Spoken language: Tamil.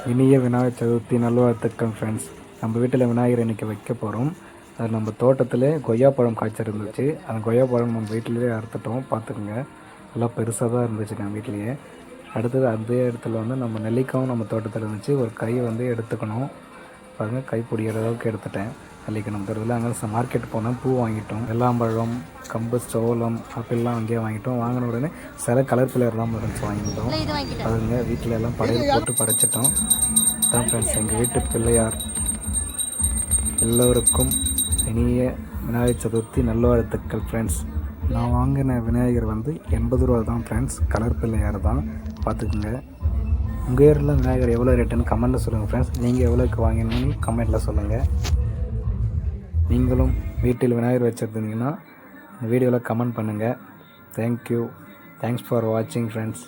இனிய விநாயகர் சதுர்த்தி நல்வாழ்த்துக்கள் ஃப்ரெண்ட்ஸ். நம்ம வீட்டில் விநாயகர் இன்றைக்கி வைக்க போகிறோம். அது நம்ம தோட்டத்தில் கொய்யாப்பழம் காய்ச்சிருந்துச்சு. அந்த கொய்யாப்பழம் நம்ம வீட்டிலேயே அறுத்துட்டோம். பார்த்துக்குங்க, எல்லாம் பெருசாக தான் இருந்துச்சு நம்ம வீட்லேயே. அடுத்தது அதே இடத்துல நம்ம நெல்லிக்காயும் நம்ம தோட்டத்தில் இருந்துச்சு. ஒரு கை எடுத்துக்கணும் பாருங்கள், கைப்பிடி அளவுக்கு எடுத்துட்டேன். நெல்லிக்காய் நம்ம தோட்டத்தில் அங்கே மார்க்கெட் போனோம், பூ வாங்கிட்டோம். வெள்ளாம்பழம், கம்பு, சோளம், ஆப்பிள்லாம் அங்கேயே வாங்கிட்டோம். வாங்கின உடனே சில கலர் இருந்துச்சு வாங்கிட்டோம். அதுங்க வீட்டில் எல்லாம் படையல் போட்டு படைச்சிட்டோம். தான் ஃப்ரெண்ட்ஸ் எங்கள் வீட்டு பிள்ளையார். எல்லோருக்கும் இனிய விநாயகர் சதுர்த்தி நல்வாழ்த்துக்கள் ஃப்ரெண்ட்ஸ். நான் வாங்கின விநாயகர் 80 ரூபா தான் ஃப்ரெண்ட்ஸ். கலர் பிள்ளையார் தான், பார்த்துக்குங்க. உங்கள் ஊரில் விநாயகர் எவ்வளோ ரேட்டுன்னு கமெண்ட்டில் சொல்லுங்கள் ஃப்ரெண்ட்ஸ். நீங்கள் எவ்வளோக்கு வாங்கினீங்கன்னு கமெண்ட்டில் சொல்லுங்கள். நீங்களும் வீட்டில் விநாயகர் வச்சுருந்தீங்கன்னா இந்த வீடியோவில் கமெண்ட் பண்ணுங்கள். தேங்க்யூ. தேங்க்ஸ் ஃபார் வாட்சிங் ஃப்ரெண்ட்ஸ்.